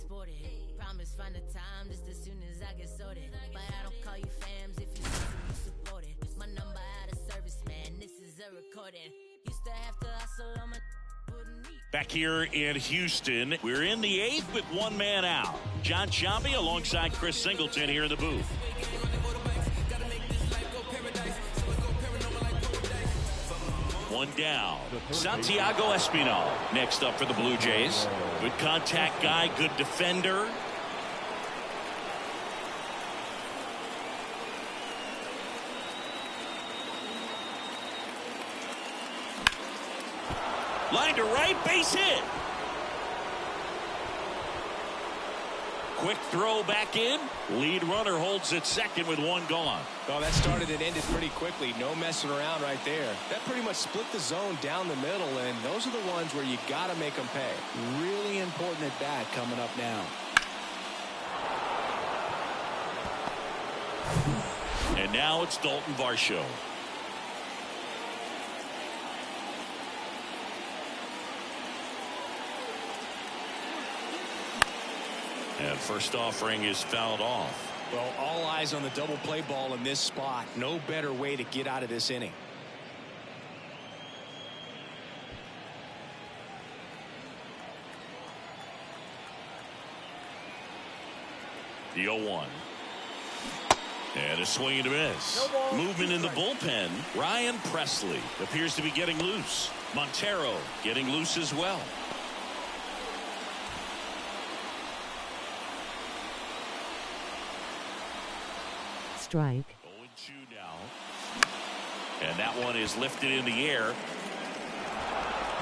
sported. Promise find the time just as soon as I get sorted. But I don't call you fams if you support it. My number out of service, man. This is a recording. Used to have to hustle on my. Back here in Houston, we're in the 8th with one man out. John Sciambi alongside Chris Singleton here in the booth. One down. Santiago Espinal next up for the Blue Jays. Good contact guy, good defender. Line to right, base hit. Quick throw back in. Lead runner holds at second with one gone. Well, that started and ended pretty quickly. No messing around right there. That pretty much split the zone down the middle, and those are the ones where you got to make them pay. Really important at bat coming up now. And now it's Dalton Varsho. And first offering is fouled off. Well, all eyes on the double play ball in this spot. No better way to get out of this inning. The 0-1. And a swing and a miss. Movement in the bullpen. Ryan Presley appears to be getting loose. Montero getting loose as well. Strike. 0-2 now. And that one is lifted in the air.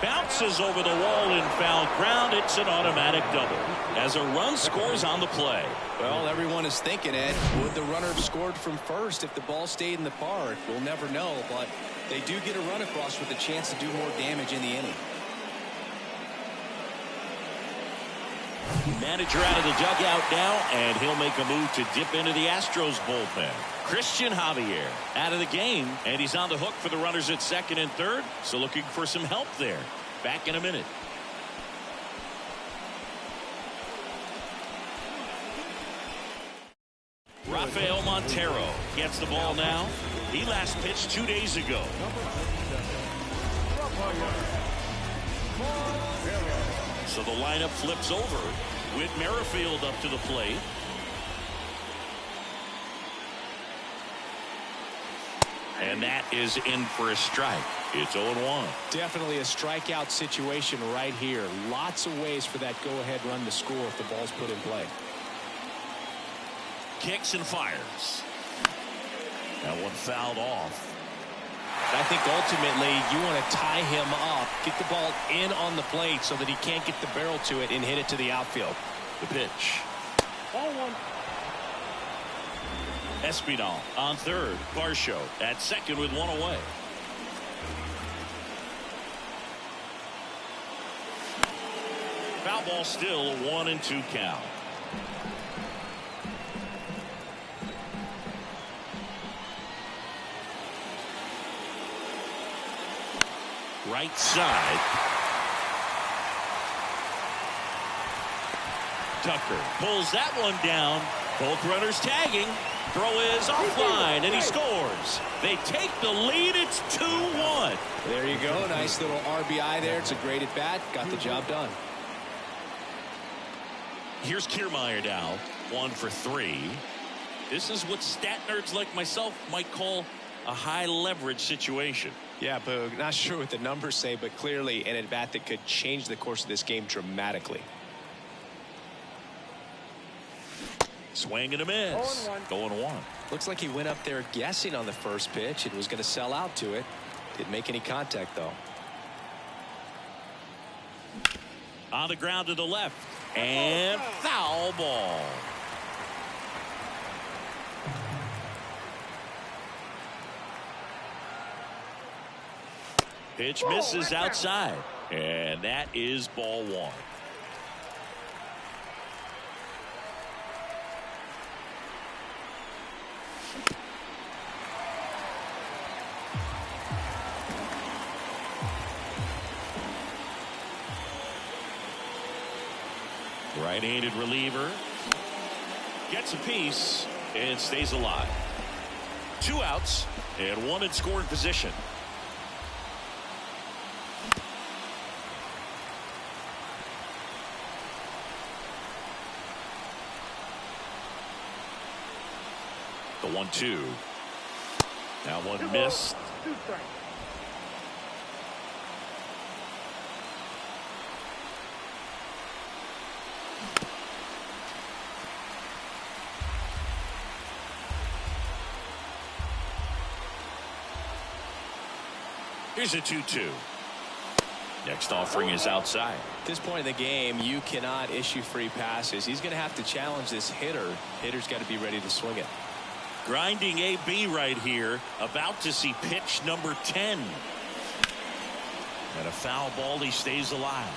Bounces over the wall in foul ground. It's an automatic double as a run scores on the play. Well, everyone is thinking, Ed, would the runner have scored from first if the ball stayed in the park? We'll never know, but they do get a run across with a chance to do more damage in the inning. Manager out of the dugout now, and he'll make a move to dip into the Astros bullpen. Christian Javier out of the game, and he's on the hook for the runners at second and third, so looking for some help there. Back in a minute. Rafael Montero gets the ball now. He last pitched 2 days ago. So the lineup flips over with Merrifield up to the plate. And that is in for a strike. It's 0-1. Definitely a strikeout situation right here. Lots of ways for that go-ahead run to score if the ball's put in play. Kicks and fires. That one fouled off. I think ultimately you want to tie him up, get the ball in on the plate so that he can't get the barrel to it and hit it to the outfield. The pitch. Ball one. Espinal on third. Varsho at second with one away. Foul ball still, a 1-2 count. Right side. Tucker pulls that one down. Both runners tagging. Throw is offline, and he scores. They take the lead. It's 2-1. There you go. Nice little RBI there. It's a great at bat. Got the job done. Here's Kiermaier now. 1 for 3. This is what stat nerds like myself might call a high leverage situation. Yeah, Boog. Not sure what the numbers say, but clearly an at bat that could change the course of this game dramatically. Swing and a miss. Going 1. Looks like he went up there guessing on the first pitch and was going to sell out to it. Didn't make any contact, though. On the ground to the left. And foul ball. Pitch misses outside. And that is ball 1. Right-handed reliever. Gets a piece and stays alive. 2 outs and 1 in scoring position. The 1-2. Now one missed. Here's a 2-2. Next offering is outside. At this point in the game, you cannot issue free passes. He's going to have to challenge this hitter. Hitter's got to be ready to swing it. Grinding AB right here. About to see pitch number 10. And a foul ball. He stays alive.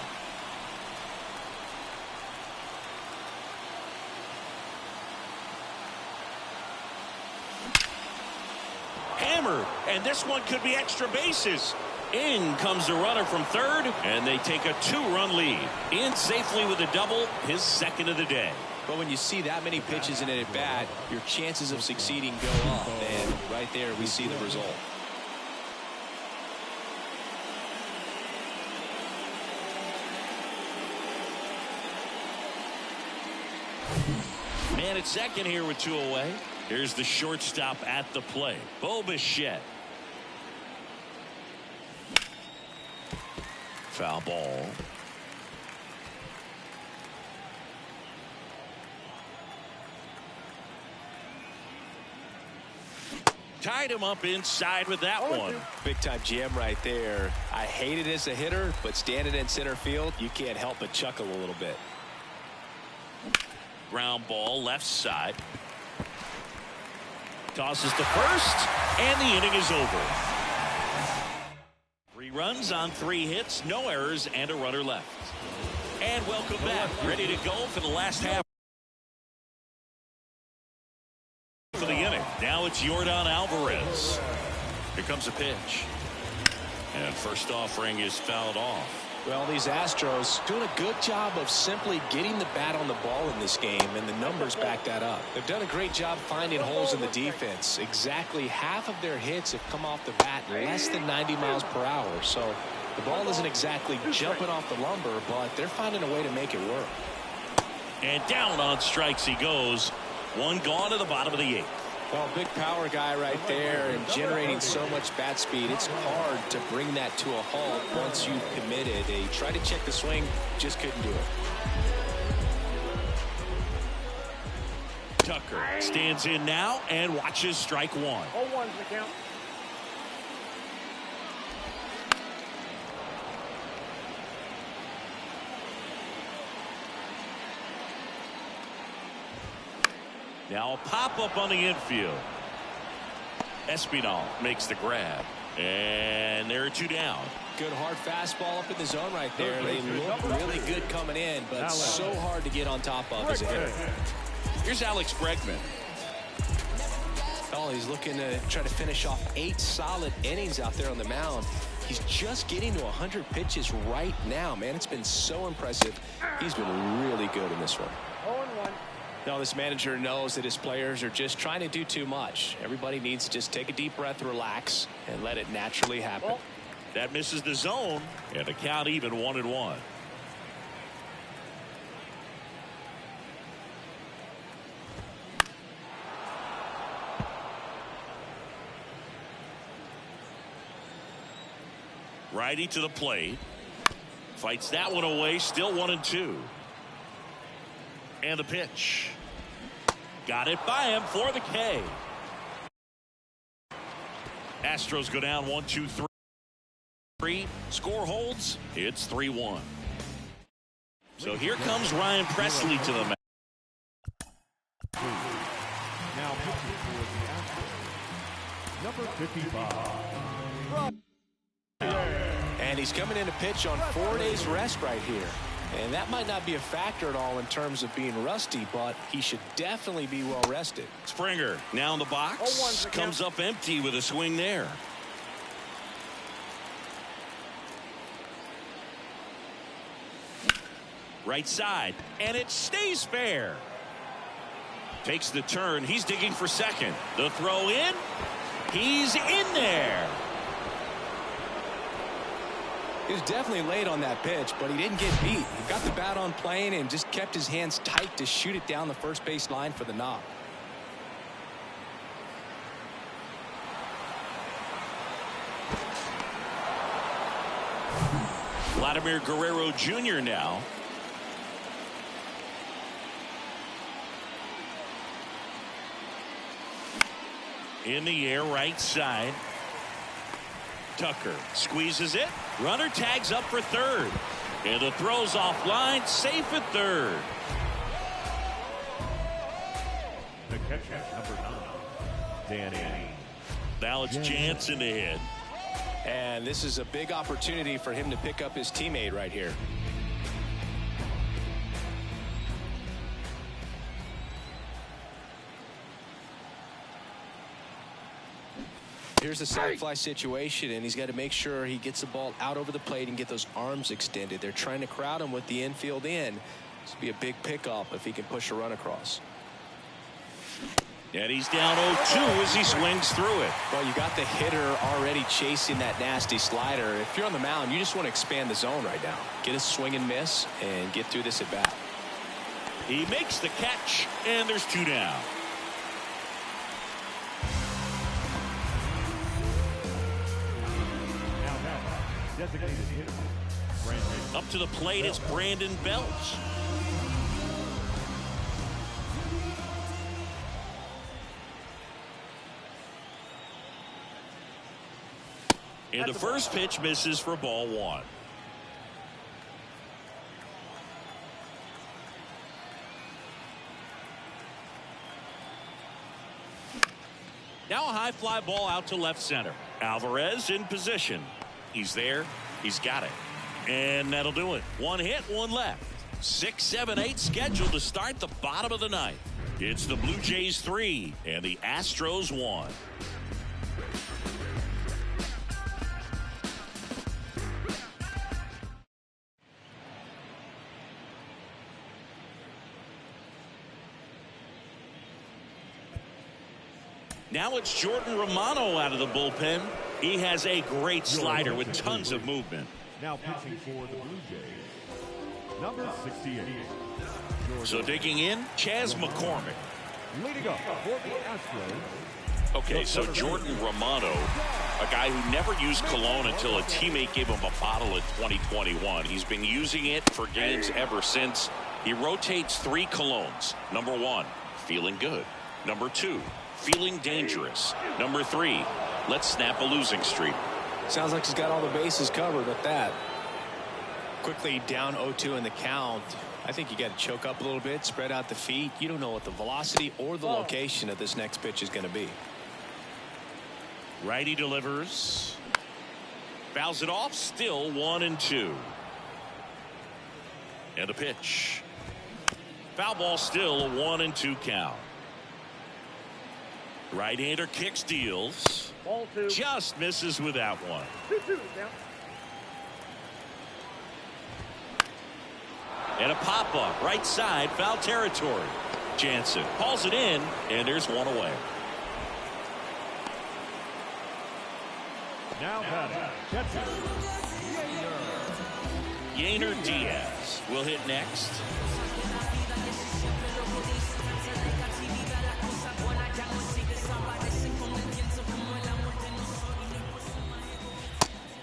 Hammered, and this one could be extra bases. In comes the runner from third, and they take a 2-run lead. In safely with a double, his second of the day. But when you see that many pitches in an at-bat, your chances of succeeding go up, and right there we see the result. Man at second here with 2 away. Here's the shortstop at the plate, Bo Bichette. Foul ball. Tied him up inside with that one. Big time jam right there. I hate it as a hitter, but standing in center field, you can't help but chuckle a little bit. Ground ball left side. Tosses to first, and the inning is over. 3 runs on 3 hits, no errors, and a runner left. And welcome back. Ready to go for the last half for the inning. Now it's Yordan Alvarez. Here comes a pitch. And first offering is fouled off. Well, these Astros doing a good job of simply getting the bat on the ball in this game, and the numbers back that up. They've done a great job finding holes in the defense. Exactly half of their hits have come off the bat less than 90 miles per hour. So the ball isn't exactly jumping off the lumber, but they're finding a way to make it work. And down on strikes he goes. 1 gone to the bottom of the 8th. Well, big power guy right there and generating so much bat speed. It's hard to bring that to a halt once you've committed. They tried to check the swing, just couldn't do it. Tucker stands in now and watches strike 1. 0-1's the count. Now a pop-up on the infield. Espinal makes the grab. And there are 2 down. Good hard fastball up in the zone right there. They look really good coming in, but so hard to get on top of as a hitter. Here's Alex Bregman. Oh, he's looking to try to finish off 8 solid innings out there on the mound. He's just getting to 100 pitches right now, man. It's been so impressive. He's been really good in this one. 0-1. Now, this manager knows that his players are just trying to do too much. Everybody needs to just take a deep breath, relax, and let it naturally happen. That misses the zone, and the count even 1-1. Righty to the plate. Fights that one away. Still 1-2. And the pitch. Got it by him for the K. Astros go down 1-2-3. Score holds. It's 3-1. So here comes Ryan Presley to the mound. Now pitching for the Astros, number 55. And he's coming in to pitch on 4 days rest right here. And that might not be a factor at all in terms of being rusty, but he should definitely be well rested. Springer now in the box. Comes up empty with a swing there. Right side, and it stays fair. Takes the turn. He's digging for second. The throw in. He's in there. He was definitely late on that pitch, but he didn't get beat. He got the bat on plane and just kept his hands tight to shoot it down the first base line for the knock. Vladimir Guerrero Jr. now. In the air, right side. Tucker squeezes it. Runner tags up for third. And the throw's offline. Safe at third. The catcher, number 9, Danny. Now it's Jansen to hit. And this is a big opportunity for him to pick up his teammate right here. Here's the sac fly situation, and he's got to make sure he gets the ball out over the plate and get those arms extended. They're trying to crowd him with the infield in. This would be a big pickup if he can push a run across. And he's down 0-2 as he swings through it. Well, you got the hitter already chasing that nasty slider. If you're on the mound, you just want to expand the zone right now. Get a swing and miss and get through this at bat. He makes the catch, and there's 2 down. Designated hitter, Brandon. Up to the plate, it's Brandon Belts. And the first pitch misses for ball 1. Now a high fly ball out to left center. Alvarez in position. He's there. He's got it. And that'll do it. 1 hit, 1 left. 6, 7, 8 scheduled to start the bottom of the ninth. It's the Blue Jays 3 and the Astros 1. Now it's Jordan Romano out of the bullpen. He has a great slider with tons of movement. Now pitching for the Blue Jays, number 68. So digging in, Chas McCormick. Leading up for the Astros. Okay, so Jordan Romano, a guy who never used cologne until a teammate gave him a bottle in 2021. He's been using it for games ever since. He rotates 3 colognes. Number 1, feeling good. Number 2, feeling dangerous. Number 3, let's snap a losing streak. Sounds like he's got all the bases covered with that. Quickly down 0-2 in the count. I think you got to choke up a little bit, spread out the feet. You don't know what the velocity or the location of this next pitch is going to be. Righty delivers. Fouls it off. Still 1-2. And the pitch. Foul ball, still a 1-2 count. Right-hander kicks, deals. Ball 2. Just misses with that one. 2-2 down. And a pop-up, right side, foul territory. Jansen hauls it in, and there's 1 away. Now batting, catcher, Yainer Diaz will hit next.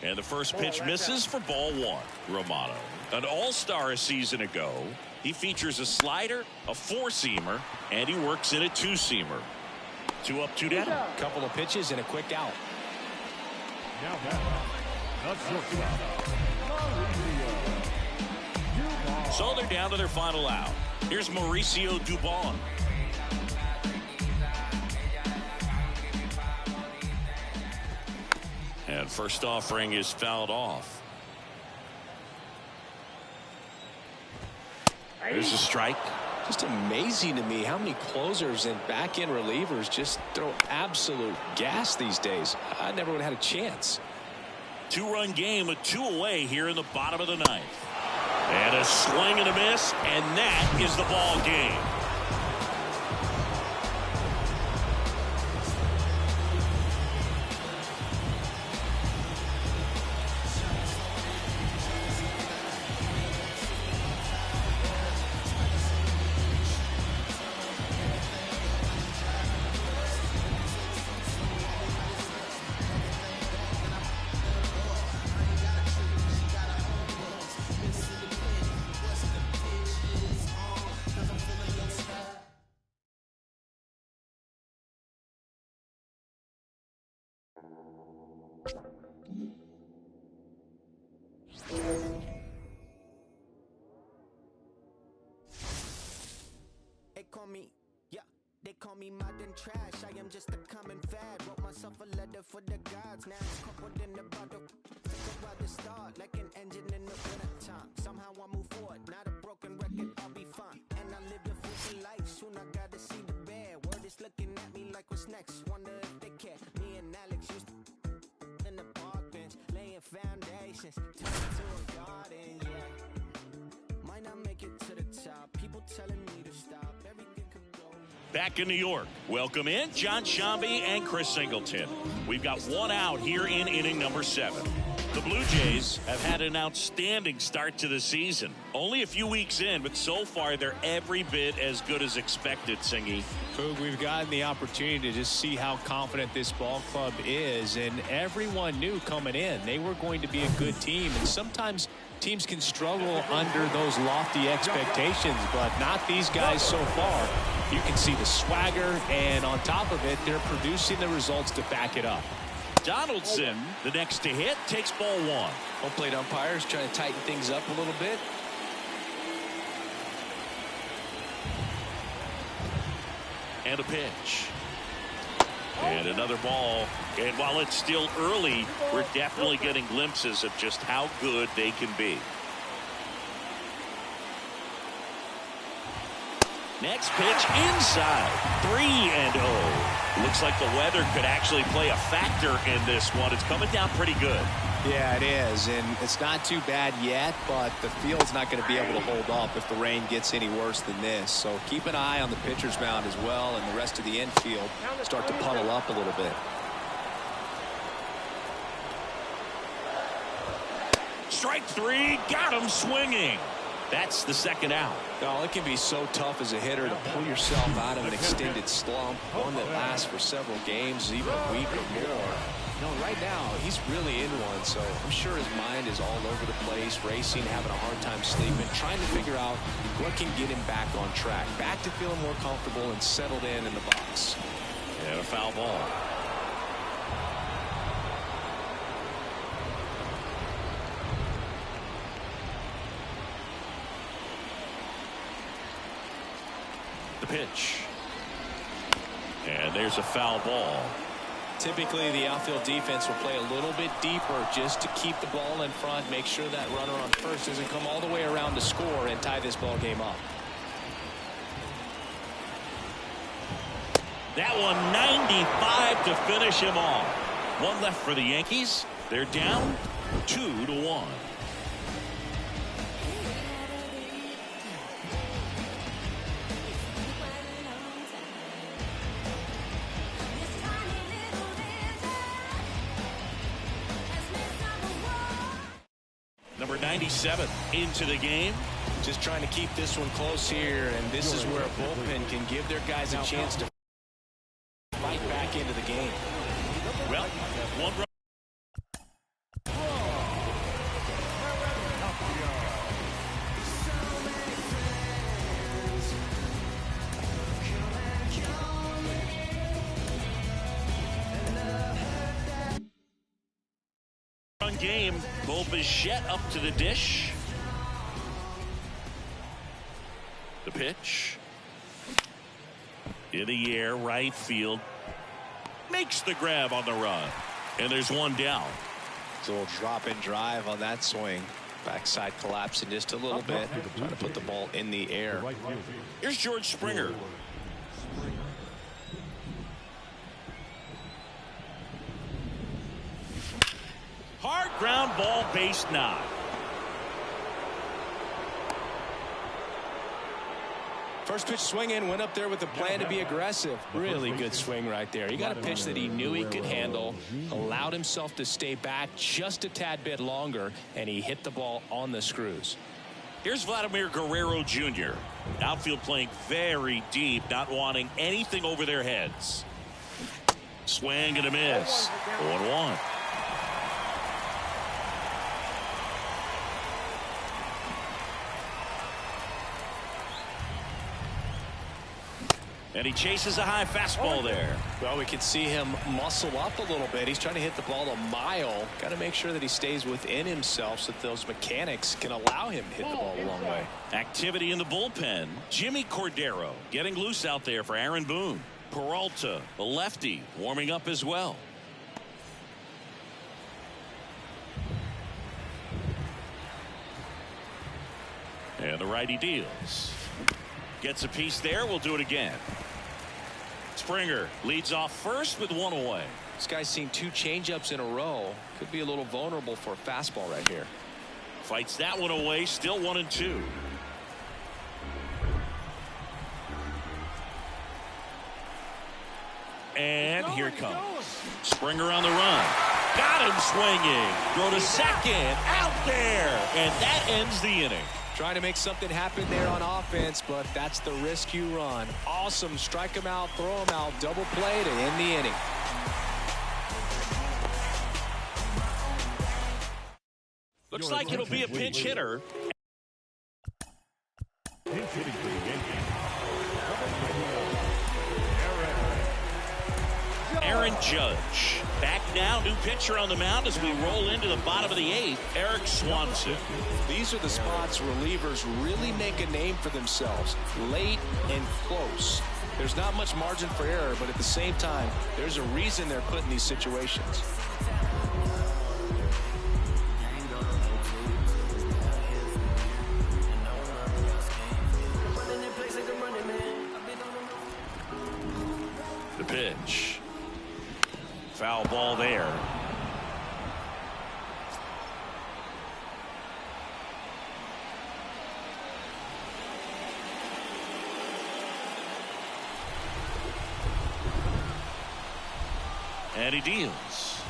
And the first pitch misses for ball 1. Romano, an all-star a season ago. He features a slider, a 4-seamer, and he works in a 2-seamer. 2 up, 2 down. Couple of pitches and a quick out. now batting, the shortstop, Mauricio. So they're down to their final out. Here's Mauricio Dubon. And first offering is fouled off. There's a strike. Just amazing to me how many closers and back-end relievers just throw absolute gas these days. I never would have had a chance. 2-run game with 2 away here in the bottom of the ninth. And a swing and a miss, and that is the ball game. They call me modern trash. I am just a common fad. Wrote myself a letter for the gods. Now it's coupled in the bottle. Think about the start, like an engine in the winter time. Somehow I move forward, not a broken record. I'll be fine. And I live the full life. Soon I gotta see the bear. World is looking at me like what's next. Wonder if they care. Me and Alex used to in the park bench, laying foundations, turn to a garden. Yeah, might not make it to the top. People telling me to stop. Everything could go. Back in New York, welcome in John Shambi and Chris Singleton. We've got one out here in inning number 7. The Blue Jays have had an outstanding start to the season. Only a few weeks in, but so far they're every bit as good as expected, Singy. Coog, we've gotten the opportunity to just see how confident this ball club is, and everyone knew coming in they were going to be a good team, and sometimes teams can struggle under those lofty expectations, but not these guys so far. You can see the swagger, and on top of it, they're producing the results to back it up. Donaldson, the next to hit, takes ball 1. Home plate umpires trying to tighten things up a little bit. And a pitch. And another ball. And while it's still early, we're definitely getting glimpses of just how good they can be. Next pitch inside. 3-0. Looks like the weather could actually play a factor in this one. It's coming down pretty good. Yeah, it is, and it's not too bad yet, but the field's not going to be able to hold up if the rain gets any worse than this. So keep an eye on the pitcher's mound as well, and the rest of the infield start to puddle up a little bit. Strike 3, got him swinging. That's the second out. It can be so tough as a hitter to pull yourself out of an extended slump, one that lasts for several games, even a week or more. Right now, he's really in one, so I'm sure his mind is all over the place, racing, having a hard time sleeping, trying to figure out what can get him back on track, back to feeling more comfortable and settled in the box. And a foul ball. The pitch. And there's a foul ball. Typically, the outfield defense will play a little bit deeper just to keep the ball in front, make sure that runner on first doesn't come all the way around to score and tie this ball game up. That one 95 to finish him off. One left for the Yankees. They're down 2-1. Number 97 into the game. Just trying to keep this one close here, and this is where a bullpen can give their guys a chance to fight back into the game. Well, one run. Game. Bo Bichette up to the dish. The pitch. In the air, right field. Makes the grab on the run. And there's one down. It's a little drop and drive on that swing. Backside collapsing just a little bit. Trying to put the ball in the air. Here's George Springer. Hard ground ball, base knock. First pitch swinging, went up there with the plan to be aggressive. Really good swing right there. He got a pitch that he knew he could handle, allowed himself to stay back just a tad bit longer, and he hit the ball on the screws. Here's Vladimir Guerrero Jr. Outfield playing very deep, not wanting anything over their heads. Swing and a miss. 0-1. And he chases a high fastball there. Well, we can see him muscle up a little bit. He's trying to hit the ball a mile. Got to make sure that he stays within himself so that those mechanics can allow him to hit the ball a long way. Activity in the bullpen. Jimmy Cordero getting loose out there for Aaron Boone. Peralta, the lefty, warming up as well. And the righty deals. Gets a piece there. We'll do it again. Springer leads off first with one away. This guy's seen 2 changeups in a row. Could be a little vulnerable for a fastball right here. Fights that one away. Still 1-2. And here it comes. Springer on the run. Got him swinging. Throw to second. Out there. And that ends the inning. Trying to make something happen there on offense, but that's the risk you run. Awesome. Strike him out, throw him out, double play to end the inning. Looks like it'll be a pinch hitter. Pinch hitting for the Yankees. Aaron Judge. Back now, new pitcher on the mound as we roll into the bottom of the 8th. Eric Swanson. These are the spots relievers really make a name for themselves. Late and close. There's not much margin for error, but at the same time, there's a reason they're put in these situations. The pitch. Foul ball there. And he deals.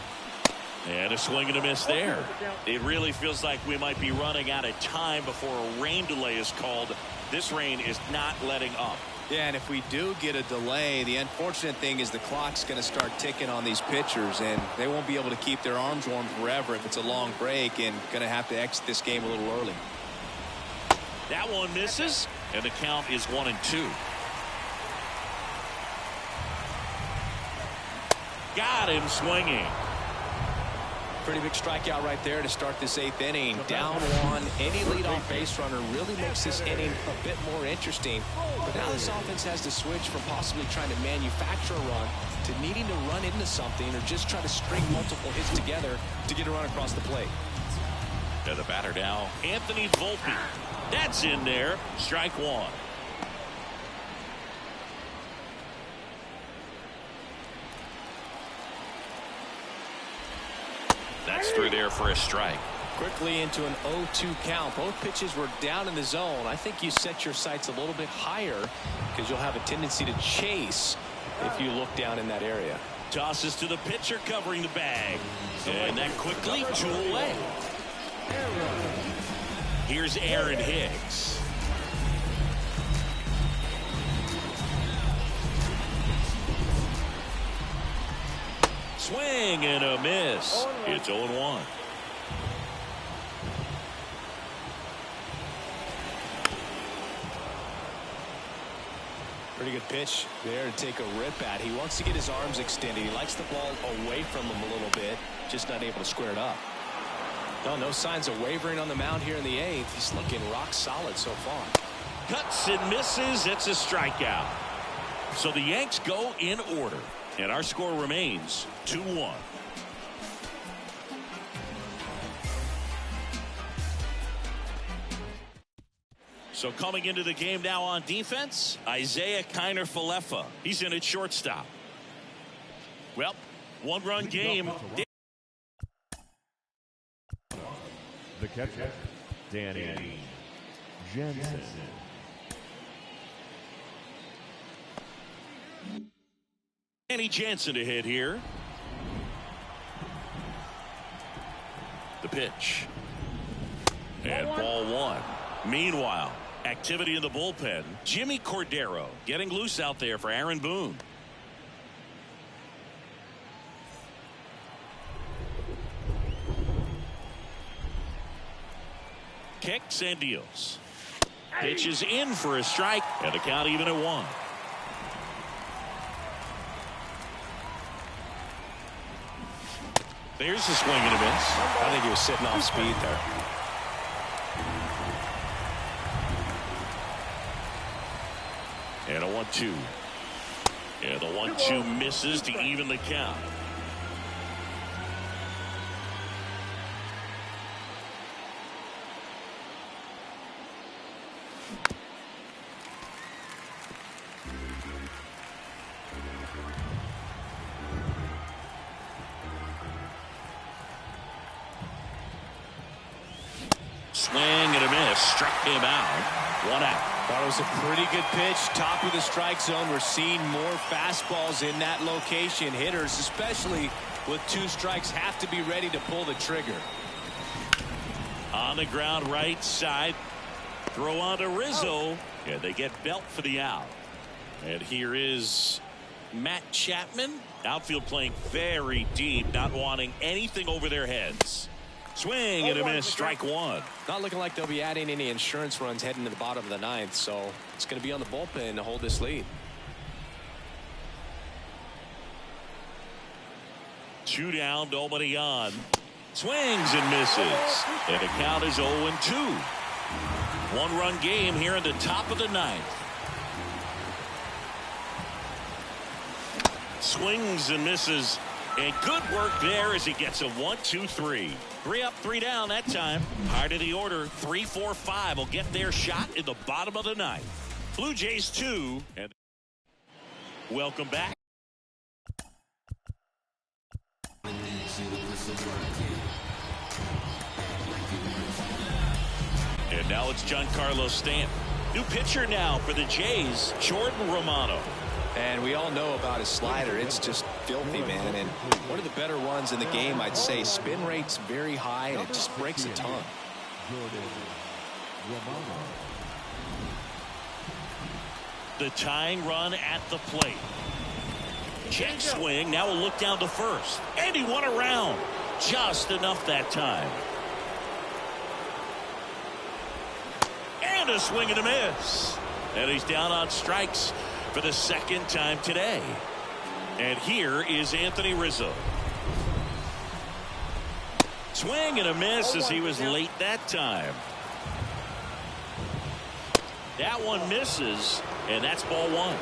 And a swing and a miss there. It really feels like we might be running out of time before a rain delay is called. This rain is not letting up. Yeah, and if we do get a delay, the unfortunate thing is the clock's going to start ticking on these pitchers, and they won't be able to keep their arms warm forever if it's a long break, and going to have to exit this game a little early. That one misses, and the count is 1-2. Got him swinging. Pretty big strikeout right there to start this 8th inning. Down 1. Any leadoff base runner really makes this inning a bit more interesting. But now this offense has to switch from possibly trying to manufacture a run to needing to run into something or just try to string multiple hits together to get a run across the plate. To the batter now, Anthony Volpe. That's in there. Strike 1. That's through there for a strike. Quickly into an 0-2 count. Both pitches were down in the zone. I think you set your sights a little bit higher because you'll have a tendency to chase if you look down in that area. Tosses to the pitcher covering the bag. And that quickly 2 away. Here's Aaron Hicks. Swing and a miss. It's 0-1. Pretty good pitch there to take a rip at. He wants to get his arms extended. He likes the ball away from him a little bit. Just not able to square it up. No signs of wavering on the mound here in the 8th. He's looking rock solid so far. Cuts and misses. It's a strikeout. So the Yanks go in order. And our score remains 2-1. So coming into the game now on defense, Isaiah Kiner-Falefa. He's in at shortstop. Well, 1-run game. The catcher, Danny Jensen. Danny Jansen to hit here. The pitch. And ball one. Meanwhile, activity in the bullpen. Jimmy Cordero getting loose out there for Aaron Boone. Kicks and deals. Pitches in for a strike, and the count even at 1. There's the swing and a miss. I think he was sitting off speed there. And a 1-2. And the 1-2 misses to even the count. Swing and a miss. Struck him out. 1 out. That was a pretty good pitch. Top of the strike zone. We're seeing more fastballs in that location. Hitters, especially with 2 strikes, have to be ready to pull the trigger. On the ground, right side. Throw on to Rizzo. And they get Belt for the out. And here is Matt Chapman. Outfield playing very deep, not wanting anything over their heads. Swing and a miss. Strike 1. Not looking like they'll be adding any insurance runs heading to the bottom of the 9th, so it's going to be on the bullpen to hold this lead. 2 down, nobody on. Swings and misses. And the count is 0-2. 1-run game here in the top of the 9th. Swings and misses. And good work there as he gets a 1-2-3. 3 up, 3 down that time. Heart of the order, 3, 4, 5 will get their shot in the bottom of the 9th. Blue Jays 2. And welcome back. And now it's Giancarlo Stanton. New pitcher now for the Jays, Jordan Romano. And we all know about his slider. It's just filthy, man. And one of the better ones in the game, I'd say. Spin rate's very high, and it just breaks a ton. The tying run at the plate. Check swing. Now we'll look down to first. And he won around. Just enough that time. And a swing and a miss. And he's down on strikes for the 2nd time today. And here is Anthony Rizzo. Swing and a miss as he was late that time. That one misses, and that's ball 1.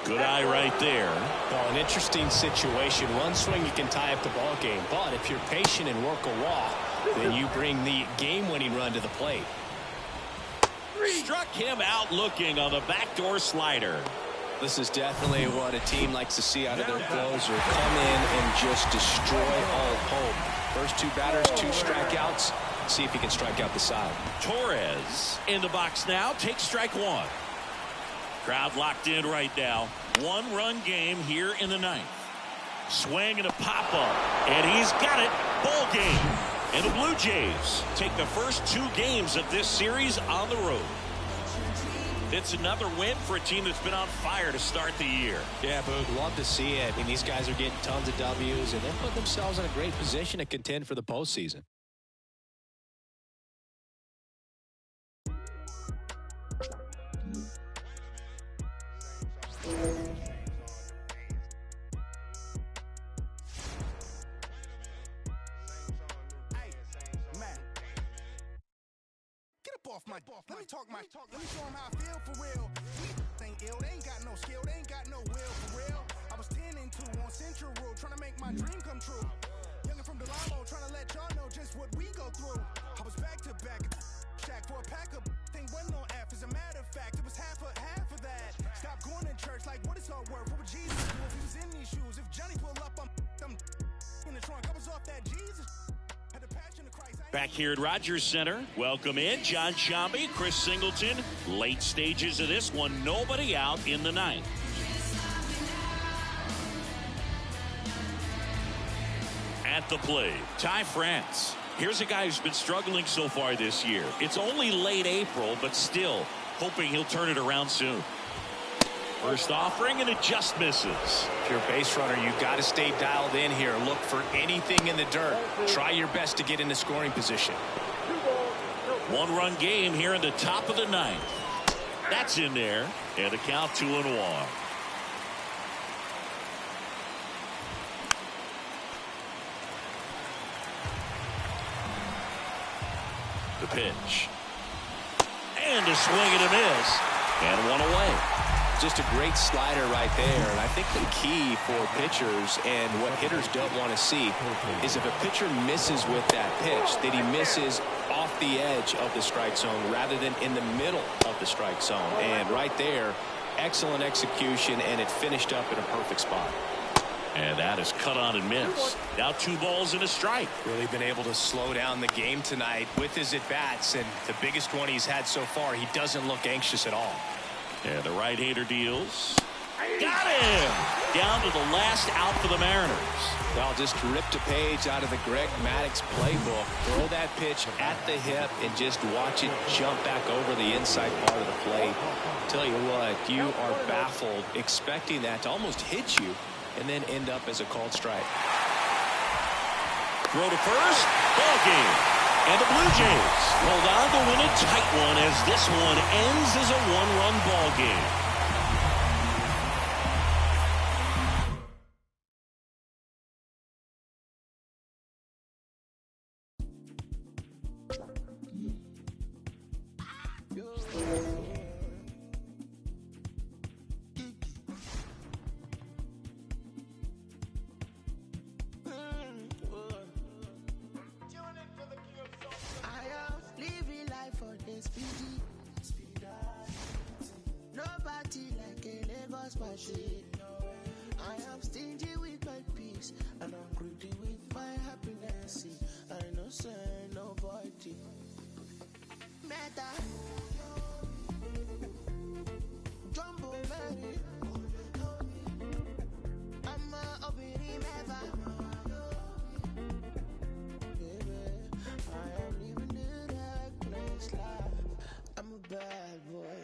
Good eye right there. Well, an interesting situation. One swing you can tie up the ball game, but if you're patient and work a walk, then you bring the game-winning run to the plate. Struck him out looking on the backdoor slider. This is definitely what a team likes to see out of their closer. Come in and just destroy all hope. First 2 batters, 2 strikeouts. See if he can strike out the side. Torres in the box now. Takes strike 1. Crowd locked in right now. 1-run game here in the 9th. Swing and a pop-up. And he's got it. Ball game. And the Blue Jays take the first 2 games of this series on the road. It's another win for a team that's been on fire to start the year. Yeah, Boog, love to see it. I mean, these guys are getting tons of W's, and they're putting themselves in a great position to contend for the postseason. Let me talk my talk. Let me show them how I feel for real. They ain't ill, they ain't got no skill, they ain't got no will for real. I was 10 and 2 on Central Road, trying to make my dream come true. Youngin' from Delamo, trying to let y'all know just what we go through. I was back to back, shack for a pack of thing wasn't no F. As a matter of fact, it was half of that. Stop going to church, like what is all worth? What would Jesus do if he was in these shoes? If Johnny pull up, I'm in the trunk. I was off that Jesus. Had the passion of Christ. Back here at Rogers Center, welcome in John Shambi, Chris Singleton. Late stages of this one, nobody out in the ninth. At the plate, Ty France. Here's a guy who's been struggling so far this year. It's only late April, but still hoping he'll turn it around soon. First offering, and it just misses. If you're a base runner, you've got to stay dialed in here. Look for anything in the dirt. Try your best to get into scoring position. One-run game here in the top of the ninth. That's in there, and the count 2-1. The pitch. And a swing and a miss. And one away. Just a great slider right there. And I think the key for pitchers and what hitters don't want to see is if a pitcher misses with that pitch, that he misses off the edge of the strike zone rather than in the middle of the strike zone. And right there, excellent execution, and it finished up in a perfect spot. And that is cut on and missed. Now 2 balls and a strike. Really been able to slow down the game tonight with his at-bats, and the biggest one he's had so far, he doesn't look anxious at all. And the right-hander deals. Got him! Down to the last out for the Mariners. Well, just ripped a page out of the Greg Maddux playbook. Throw that pitch at the hip and just watch it jump back over the inside part of the plate. Tell you what, you are baffled expecting that to almost hit you and then end up as a called strike. Throw to first. Ball game. And the Blue Jays hold on to win a tight one as this one ends as a 1-run ball game. I am stingy with my peace, and I'm greedy with my happiness. I know say nobody matter. Jumbo Mary, I'm a obiri never. Baby, I am living the reckless life. I'm a bad boy.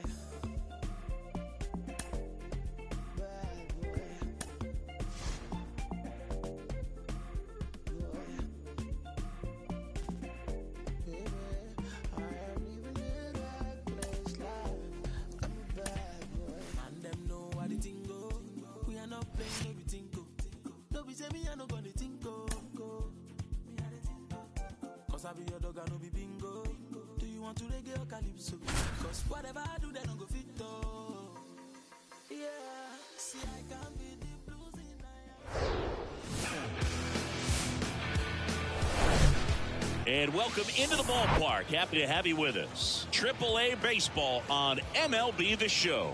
I be your dog, I no be bingo. Do you want to reggae or calypso? Cause whatever I do, they don't go fit though. Yeah, see I can be the blues in And welcome into the ballpark. Happy to have you with us. AAA baseball on MLB The Show.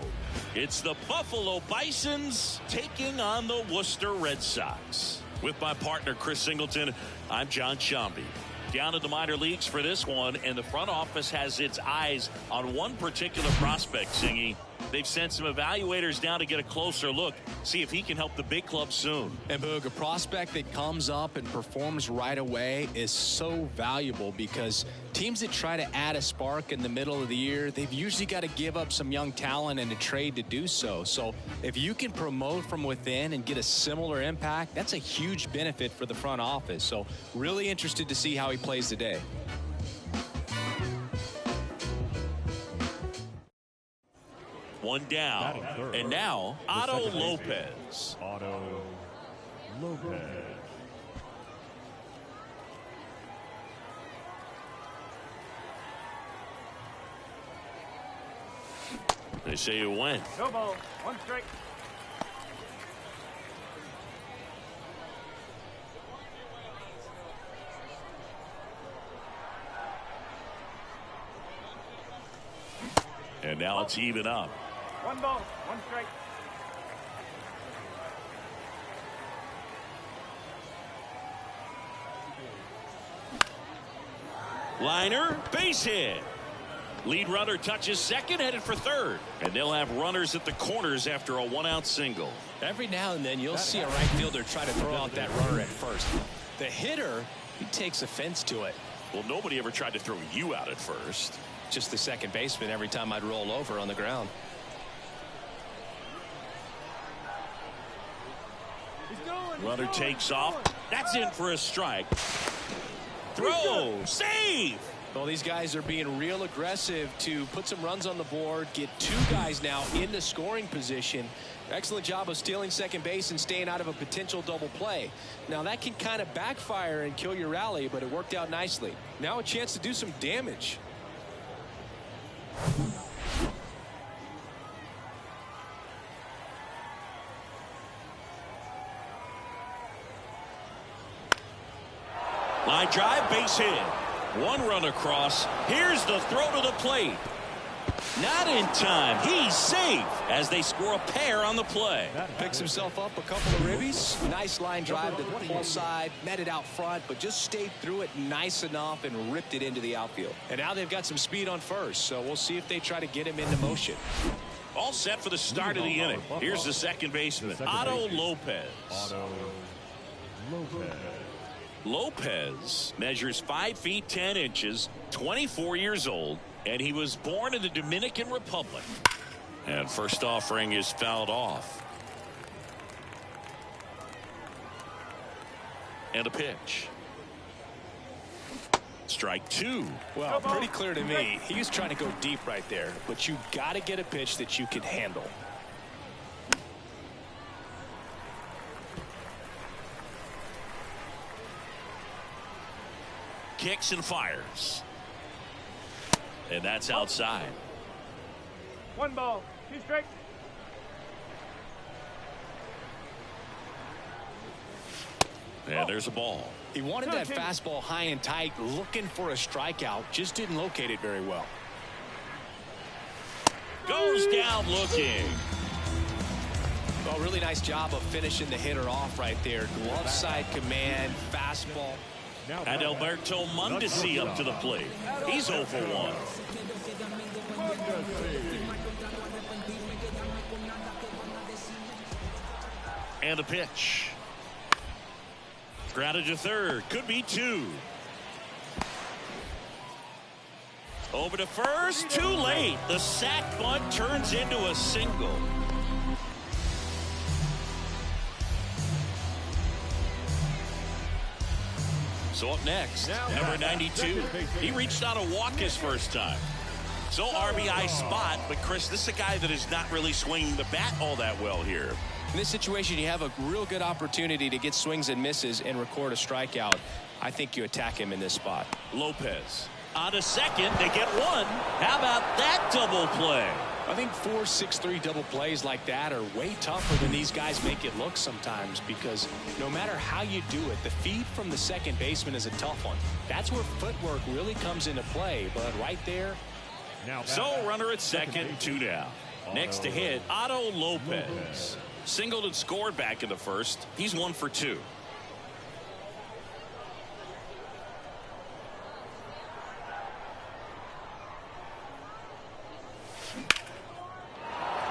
It's the Buffalo Bisons taking on the Worcester Red Sox. With my partner, Chris Singleton, I'm John Shambi. Down in the minor leagues for this one, and the front office has its eyes on one particular prospect, Singy. They've sent some evaluators down to get a closer look, see if he can help the big club soon. And Boog, a prospect that comes up and performs right away is so valuable because teams that try to add a spark in the middle of the year, they've usually got to give up some young talent and a trade to do so. So if you can promote from within and get a similar impact, that's a huge benefit for the front office. So really interested to see how he plays today. One down, and now Otto Lopez. Otto Lopez. They say it went. No ball, 1 strike. And now it's even up. 1 ball, 1 strike. Liner, base hit. Lead runner touches second, headed for third. And they'll have runners at the corners after a one-out single. Every now and then you'll see a right fielder try to throw out that runner at first. The hitter, he takes offense to it. Well, nobody ever tried to throw you out at first. Just the second baseman every time I'd roll over on the ground. Runner takes off. That's in for a strike. Throw. Save. Well, these guys are being real aggressive to put some runs on the board, get two guys now in the scoring position. Excellent job of stealing second base and staying out of a potential double play. Now, that can kind of backfire and kill your rally, but it worked out nicely. Now a chance to do some damage. Line drive, base hit. One run across. Here's the throw to the plate. Not in time. He's safe as they score a pair on the play. Picks himself up a couple of ribbies. Nice line drive to the pull side. Met it out front, but just stayed through it nice enough and ripped it into the outfield. And now they've got some speed on first, so we'll see if they try to get him into motion. All set for the start of the inning. Here's the second baseman, Otto Lopez. Otto Lopez. Lopez measures 5 feet 10 inches, 24 years old, and he was born in the Dominican Republic. And first offering is fouled off. And a pitch. Strike two. Well, pretty clear to me. He was trying to go deep right there, but you got to get a pitch that you can handle. Kicks and fires. And that's outside. 1 ball, 2 strikes. And there's a ball. He wanted that fastball high and tight, looking for a strikeout. Just didn't locate it very well. Goes down looking. Well, really nice job of finishing the hitter off right there. Glove side command, fastball. And Alberto Mondesi up to the plate. He's 0 for 1. And a pitch. Grounded to third. Could be 2. Over to first. Too late. The sac bunt turns into a single. So up next, number 92. He reached out to walk his first time. So RBI spot, but Chris, this is a guy that is not really swinging the bat all that well here. In this situation, you have a real good opportunity to get swings and misses and record a strikeout. I think you attack him in this spot. Lopez on to second. They get one. How about that double play? I think 4-6-3 double plays like that are way tougher than these guys make it look sometimes, because no matter how you do it, the feed from the second baseman is a tough one. That's where footwork really comes into play. But right there. So runner at second, 2 down. Next to hit, Otto Lopez. Singled and scored back in the first. He's 1 for 2.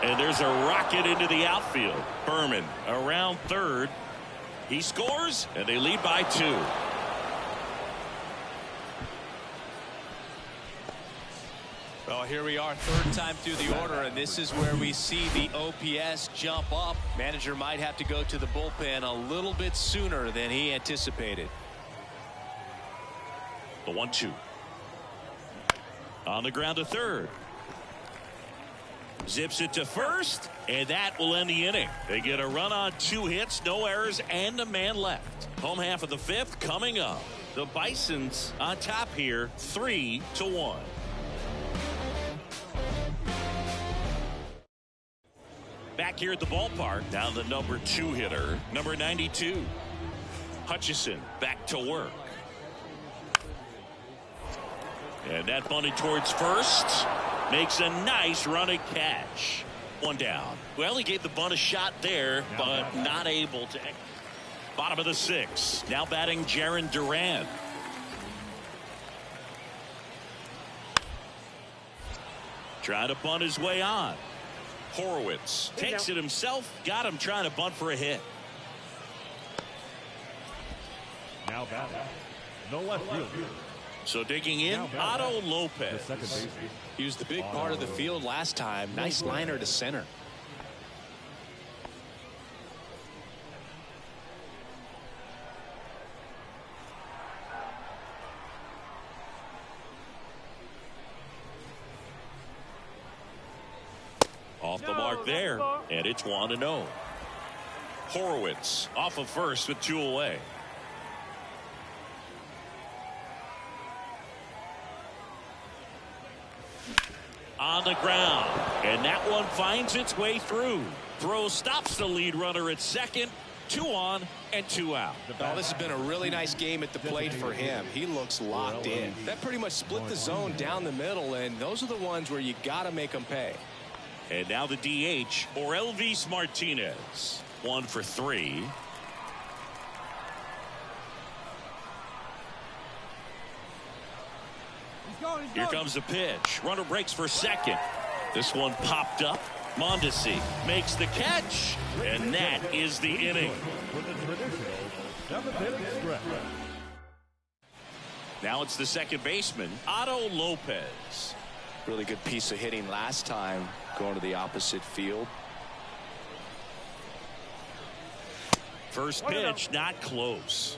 And there's a rocket into the outfield. Berman around third. He scores, and they lead by 2. Well, here we are, third time through the order, and this is where we see the OPS jump up. Manager might have to go to the bullpen a little bit sooner than he anticipated. The 1-2. On the ground to third. Zips it to first, and that will end the inning. They get a run on 2 hits, no errors, and a man left. Home half of the 5th coming up. The Bisons on top here, 3-1. Back here at the ballpark, now the number 2 hitter, number 92. Hutchison back to work. And that bunted towards first. Makes a nice running catch. 1 down. Well, he gave the bunt a shot there, but not able to. Bottom of the 6th. Now batting Jarren Duran. Trying to bunt his way on. Horowitz takes it himself. Got him trying to bunt for a hit. Now batting, the left fielder. So digging in, Otto Lopez. He was the big part of the field last time. Nice liner to center. Off the mark there, and it's 1-0. Horowitz off of first with 2 away. On the ground, and that one finds its way through. Throw stops the lead runner at second. 2 on and 2 out. Oh, this has been a really nice game at the plate for him. He looks locked in. That pretty much split the zone down the middle, and those are the ones where you got to make them pay. And now the DH, Orelvis Martinez. 1 for 3. Here comes the pitch. Runner breaks for second. This one popped up. Mondesi makes the catch, and that is the inning. Now it's the second baseman, Otto Lopez. Really good piece of hitting last time, going to the opposite field. First pitch, not close.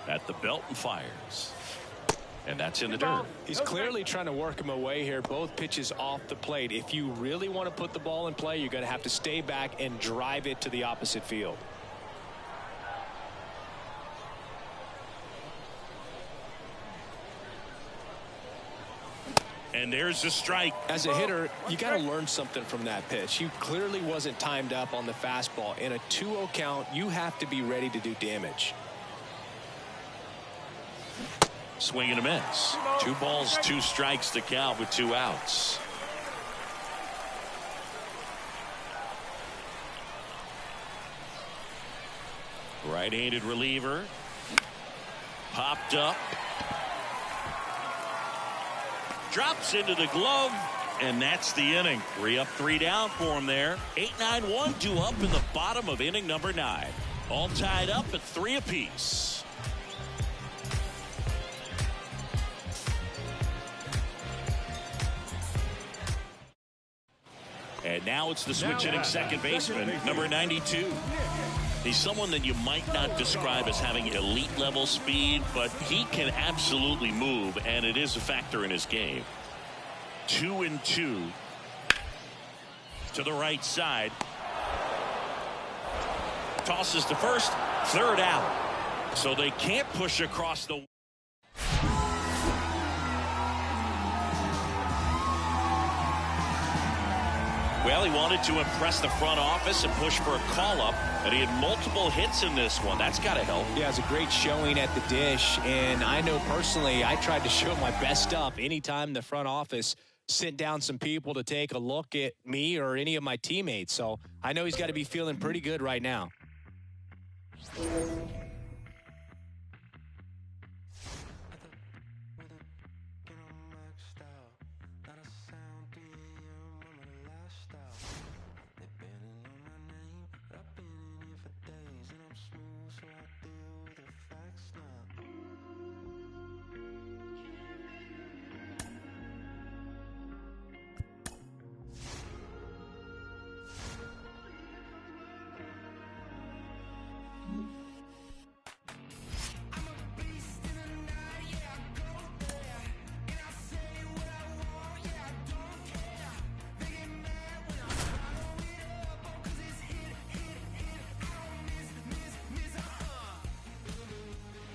At the belt and fires. And that's in the dirt. He's clearly trying to work him away here. Both pitches off the plate. If you really want to put the ball in play, you're going to have to stay back and drive it to the opposite field. And there's a strike. As a hitter, you got to learn something from that pitch. He clearly wasn't timed up on the fastball. In a 2-0 count, you have to be ready to do damage. Swing and a miss. 2 balls, 2 strikes to count with 2 outs. Right-handed reliever. Popped up. Drops into the glove. And that's the inning. 3 up, 3 down for him there. 8-9-1, 2 up in the bottom of inning number 9. All tied up at 3 apiece. And now it's the switch hitting second baseman, number 92. He's someone that you might not describe as having elite level speed, but he can absolutely move, and it is a factor in his game. 2-2 to the right side. Tosses to first, 3rd out. So they can't push across the. Well, he wanted to impress the front office and push for a call-up, and he had multiple hits in this one. That's got to help. Yeah, it's a great showing at the dish, and I know personally I tried to show my best stuff anytime the front office sent down some people to take a look at me or any of my teammates. So I know he's got to be feeling pretty good right now.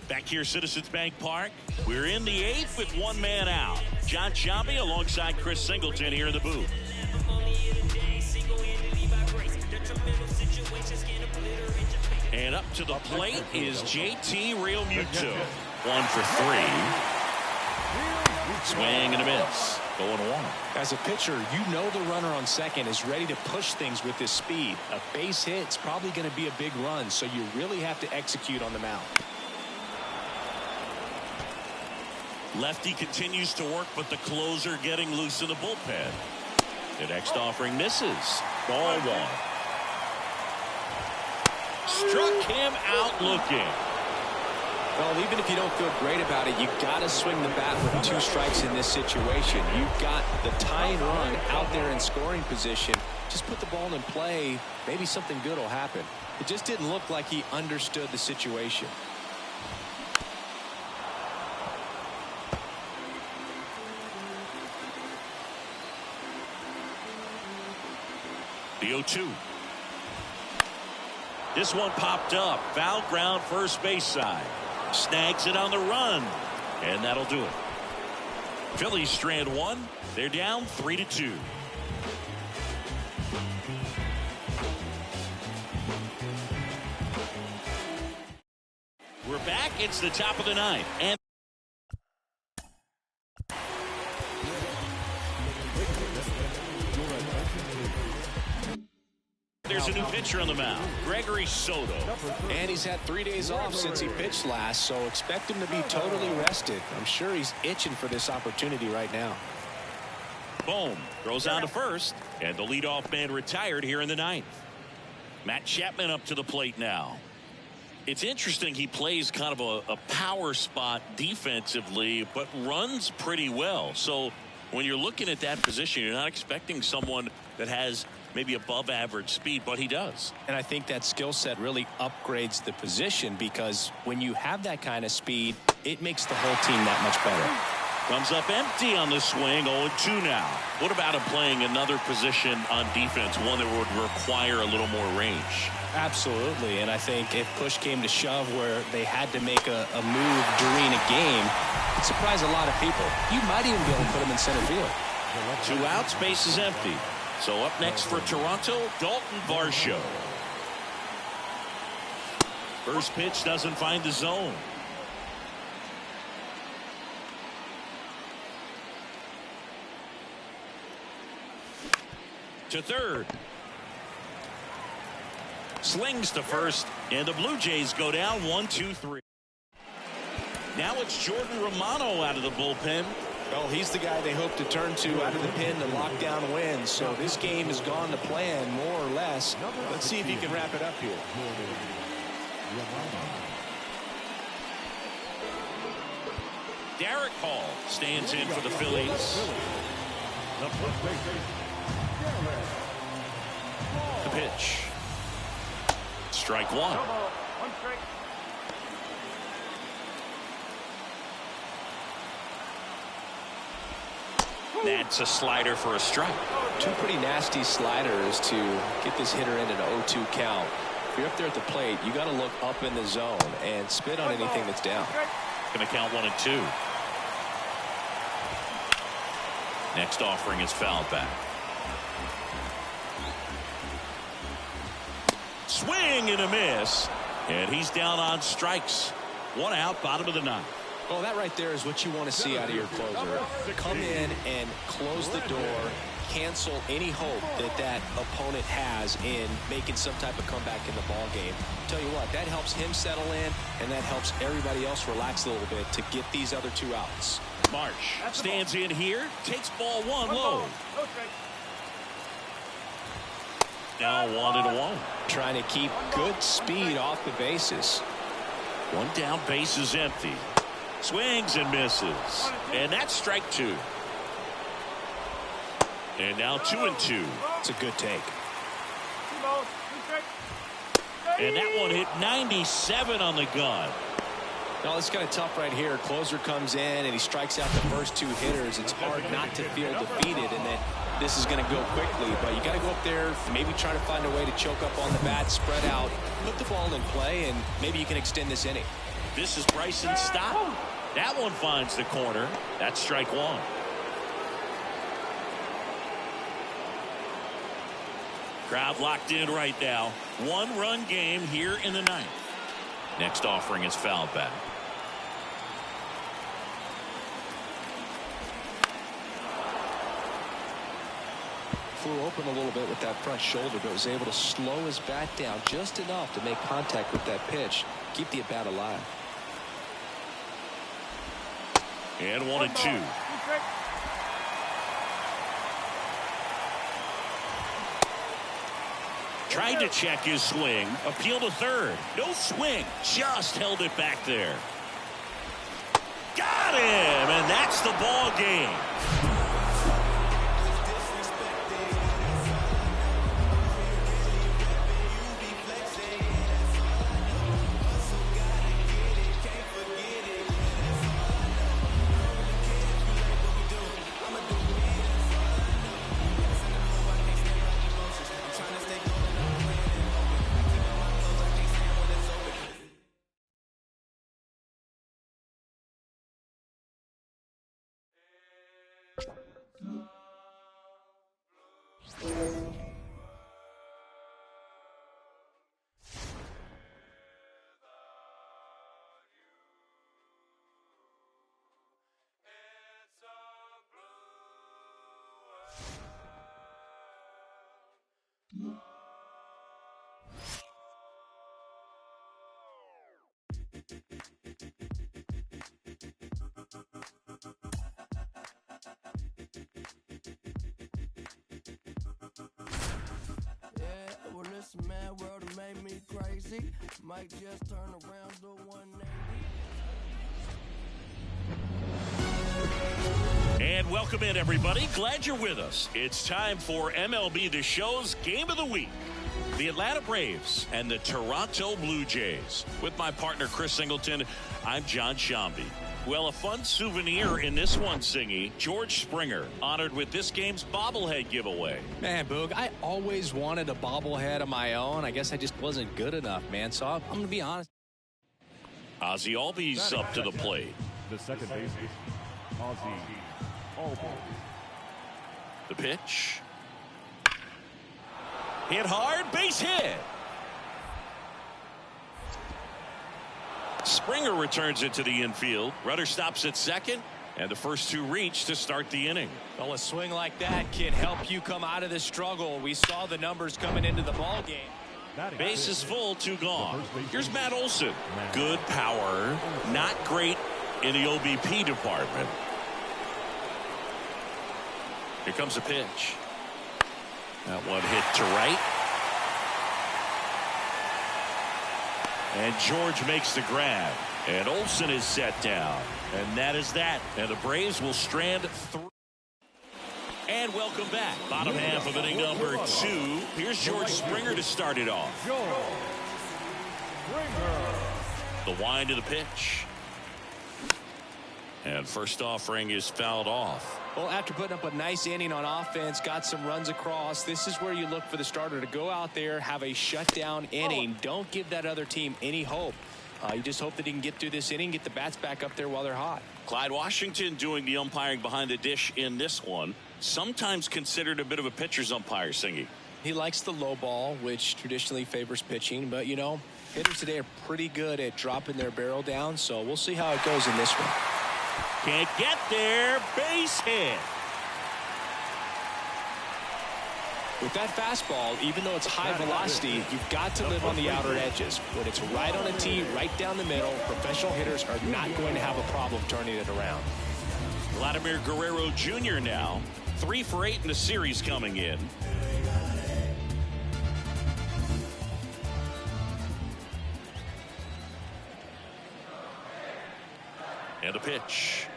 Back here, Citizens Bank Park. We're in the 8th with 1 man out. John Sciambi alongside Chris Singleton here in the booth. And up to the plate is JT Realmuto. 1 for 3. Swing and a miss. 0-1. As a pitcher, you know the runner on second is ready to push things with his speed. A base hit's probably going to be a big run, so you really have to execute on the mound. Lefty continues to work, but the closer getting loose in the bullpen. The next offering misses. Ball 1. Struck him out looking. Well, even if you don't feel great about it, you got to swing the bat with 2 strikes in this situation. You've got the tying run out there in scoring position. Just put the ball in play. Maybe something good will happen. It just didn't look like he understood the situation. The 0-2. This one popped up. Foul ground first base side. Snags it on the run. And that'll do it. Phillies strand 1. They're down 3-2. We're back. It's the top of the 9th. And there's a new pitcher on the mound, Gregory Soto. And he's had 3 days off since he pitched last, so expect him to be totally rested. I'm sure he's itching for this opportunity right now. Boom. Throws on to first, and the leadoff man retired here in the 9th. Matt Chapman up to the plate now. It's interesting, he plays kind of a power spot defensively, but runs pretty well. So when you're looking at that position, you're not expecting someone that has maybe above average speed, but he does. And I think that skill set really upgrades the position, because when you have that kind of speed, it makes the whole team that much better. Comes up empty on the swing. 0-2 now. What about him playing another position on defense, one that would require a little more range? Absolutely. And I think if push came to shove where they had to make a move during a game, it'd surprise a lot of people. You might even be able to put him in center field. 2 outs, base is empty. So up next for Toronto, Dalton Varsho. First pitch doesn't find the zone. To third. Slings to first, and the Blue Jays go down 1-2-3. Now it's Jordan Romano out of the bullpen. Well, he's the guy they hope to turn to out of the pen to lock down wins. So this game has gone to plan, more or less. Let's see if he can wrap it up here. Derek Hall stands in for the Phillies. The pitch. Strike 1. That's a slider for a strike. 2 pretty nasty sliders to get this hitter in an 0-2 count. If you're up there at the plate, you got to look up in the zone and spit on anything that's down. Going to count 1 and 2. Next offering is fouled back. Swing and a miss. And he's down on strikes. 1 out, bottom of the 9th. Well, that right there is what you want to see out of your closer. Come in and close the door, cancel any hope that that opponent has in making some type of comeback in the ball game. Tell you what, that helps him settle in, and that helps everybody else relax a little bit to get these other 2 outs. Marsh stands in here, takes ball 1 low. Now 1-1. Trying to keep good speed off the bases. 1 down, base is empty. Swings and misses. And that's strike 2. And now 2 and 2. It's a good take. And that one hit 97 on the gun. No, it's kind of tough right here. Closer comes in and he strikes out the first 2 hitters. It's hard not to feel defeated and that this is going to go quickly. But you got to go up there, maybe try to find a way to choke up on the bat, spread out, put the ball in play, and maybe you can extend this inning. This is Bryson's stop. That one finds the corner. That's strike 1. Crowd locked in right now. 1-run game here in the 9th. Next offering is fouled back. flew open a little bit with that front shoulder, but was able to slow his bat down just enough to make contact with that pitch, keep the at-bat alive. And 1-2. Tried to check his swing. Appeal to third. No swing. Just held it back there. Got him! And that's the ball game. Well, this mad world made me crazy. Might just turn around to 180. And welcome in, everybody. Glad you're with us. It's time for MLB The Show's Game of the Week. The Atlanta Braves and the Toronto Blue Jays. With my partner, Chris Singleton, I'm John Shambi. Well, a fun souvenir in this one, Singy. George Springer, honored with this game's bobblehead giveaway. Man, Boog, I always wanted a bobblehead of my own. I guess I just wasn't good enough, man. So I'm going to be honest. Ozzie Albies up to the plate. The second baseman, Ozzie Albies. The pitch. Hit hard, base hit. Springer returns it to the infield. Runner stops at second, and the first two reach to start the inning. Well, a swing like that can help you come out of the struggle. We saw the numbers coming into the ball game. Base is full, two gone. Here's Matt Olson. Good power, not great in the OBP department. Here comes a pitch. That one hit to right. And George makes the grab. And Olson is set down. And that is that. And the Braves will strand three. And welcome back. Bottom half of inning number 2. Here's George Springer to start it off. The wind of the pitch. And first offering is fouled off. Well, after putting up a nice inning on offense, got some runs across, this is where you look for the starter to go out there, have a shutdown inning. Don't give that other team any hope. You just hope that he can get through this inning, get the bats back up there while they're hot. Clyde Washington doing the umpiring behind the dish in this one. Sometimes considered a bit of a pitcher's umpire, Singy. He likes the low ball, which traditionally favors pitching. But, you know, hitters today are pretty good at dropping their barrel down. So we'll see how it goes in this one. Can't get there. Base hit. With that fastball, even though it's high velocity, you've got to live on the outer edges. When it's right on a tee, right down the middle, professional hitters are not going to have a problem turning it around. Vladimir Guerrero Jr. now. 3 for 8 in the series coming in. And a pitch.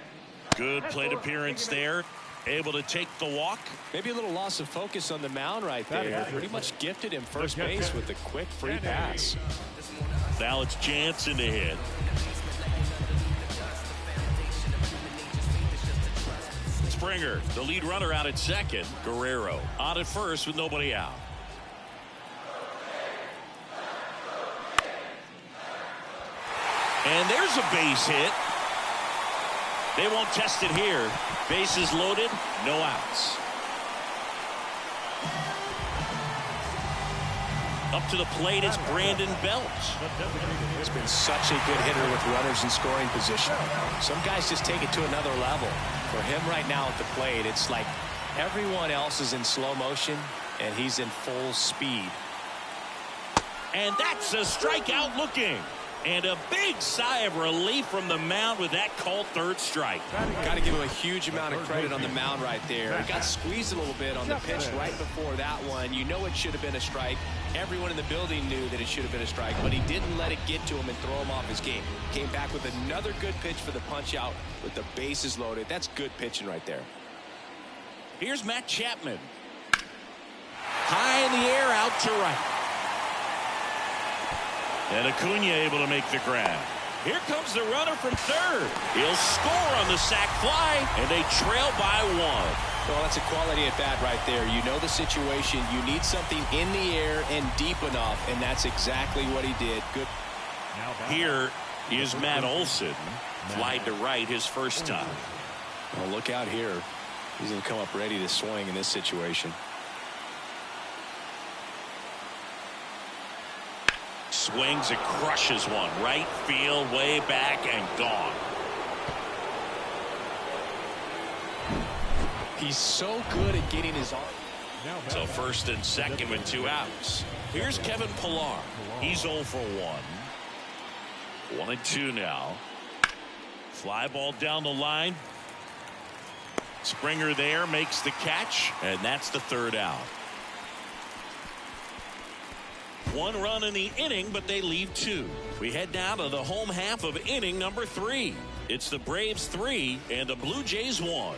Good plate appearance there. Able to take the walk. Maybe a little loss of focus on the mound right there. Pretty much gifted him first base with a quick free pass. Now it's Jansen to hit. Springer, the lead runner out at second. Guerrero on at first with nobody out. And there's a base hit. They won't test it here. Bases loaded, no outs. Up to the plate, it's Brandon Belt. He's been such a good hitter with runners in scoring position. Some guys just take it to another level. For him right now at the plate, it's like Everyone else is in slow motion, and he's in full speed. And that's a strikeout looking. And a big sigh of relief from the mound with that called third strike. Got to give him a huge amount of credit on the mound right there. He got squeezed a little bit on the pitch right before that one. You know it should have been a strike. Everyone in the building knew that it should have been a strike, but he didn't let it get to him and throw him off his game. Came back with another good pitch for the punch out with the bases loaded. That's good pitching right there. Here's Matt Chapman. High in the air, out to right. And Acuna able to make the grab. Here comes the runner from third. He'll score on the sac fly, and they trail by one. Well, that's a quality at bat right there. You know the situation. You need something in the air and deep enough, and that's exactly what he did. Good. Here is Matt Olson. Flied to right his first time. Well, look out here. He's going to come up ready to swing in this situation. Swings and crushes one. Right field, way back, and gone. He's so good at getting his arm. So first and second with 2 outs. Here's Kevin Pillar. He's 0 for 1. 1-2 now. Fly ball down the line. Springer there makes the catch, and that's the third out. 1 run in the inning, but they leave 2. We head down to the home half of inning number 3. It's the Braves 3 and the Blue Jays 1.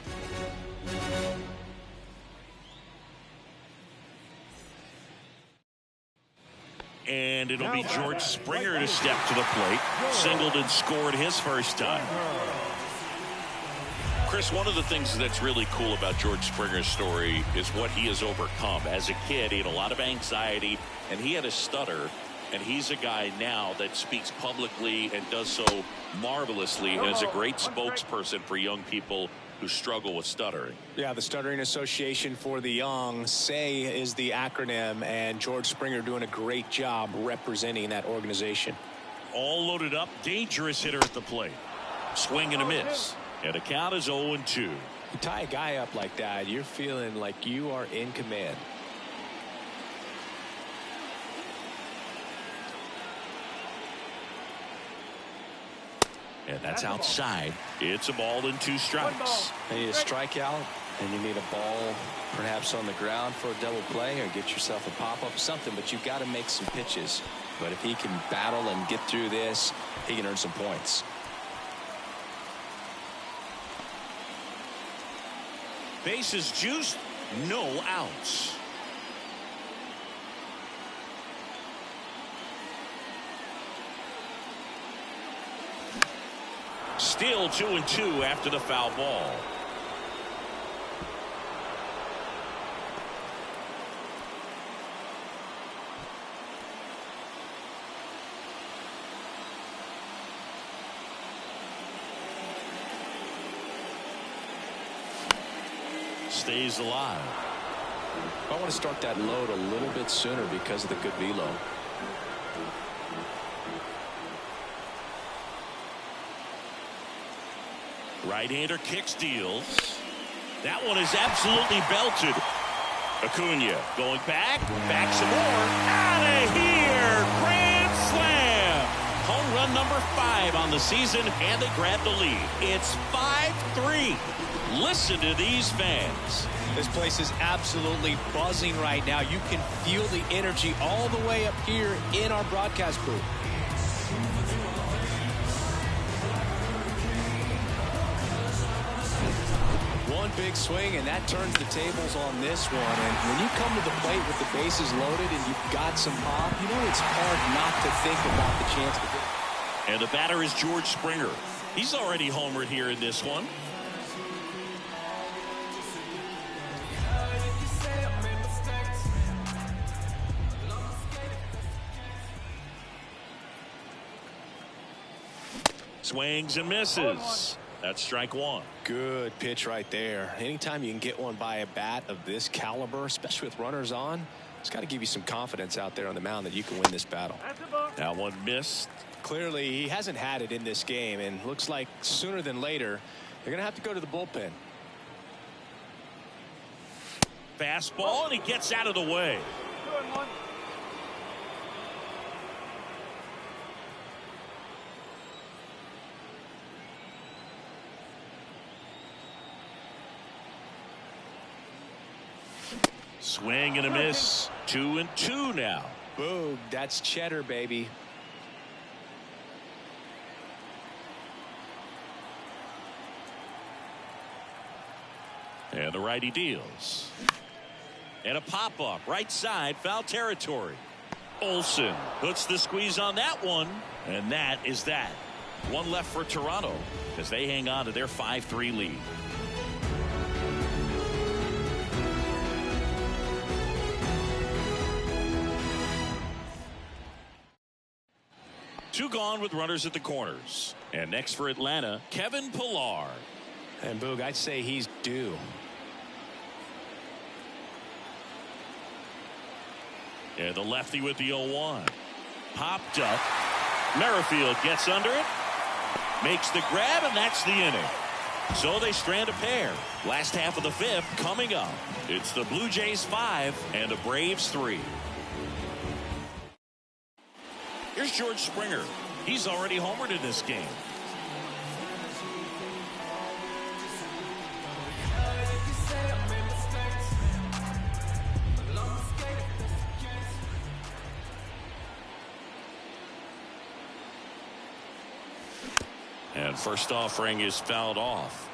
And it'll be George Springer to step to the plate. Singled and scored his first time. Chris, one of the things that's really cool about George Springer's story is what he has overcome. As a kid, he had a lot of anxiety, and he had a stutter, and he's a guy now that speaks publicly and does so marvelously and is a great spokesperson for young people who struggle with stuttering. Yeah, the Stuttering Association for the Young, SAY is the acronym, and George Springer doing a great job representing that organization. All loaded up, dangerous hitter at the plate. Swing and a miss. And the count is 0-2. You tie a guy up like that, you're feeling like you are in command. And that's outside. It's a ball and 2 strikes. You need a strikeout, and you need a ball perhaps on the ground for a double play or get yourself a pop-up, something, but you've got to make some pitches. But if he can battle and get through this, he can earn some points. Bases juiced, no outs. Still 2-2 after the foul ball. Stays alive. I want to start that load a little bit sooner because of the good velo. Right-hander kicks, deals. That one is absolutely belted. Acuna going back some more. Out of here! Grand slam! Home run number 5 on the season, and they grab the lead. It's 5-3. Listen to these fans. This place is absolutely buzzing right now. You can feel the energy all the way up here in our broadcast booth. One big swing, and that turns the tables on this one. And when you come to the plate with the bases loaded and you've got some pop, you know it's hard not to think about the chance to get. And the batter is George Springer. He's already homered here in this one. Swings and misses. That's strike 1. Good pitch right there. Anytime you can get one by a bat of this caliber, especially with runners on, it's got to give you some confidence out there on the mound that you can win this battle. That one missed. Clearly, he hasn't had it in this game, and looks like sooner than later, they're going to have to go to the bullpen. Fastball, and he gets out of the way. Swing and a miss. 2-2 now. Boog, that's cheddar, baby. And the righty deals. And a pop-up right side, foul territory. Olsen puts the squeeze on that one, and that is that. One left for Toronto as they hang on to their 5-3 lead. Two gone with runners at the corners. And next for Atlanta, Kevin Pillar. And Boog, I'd say he's due. And the lefty with the 0-1. Popped up. Merrifield gets under it. Makes the grab, and that's the inning. So they strand a pair. Last half of the fifth coming up. It's the Blue Jays 5 and the Braves 3. Here's George Springer. He's already homered in this game. And first offering is fouled off.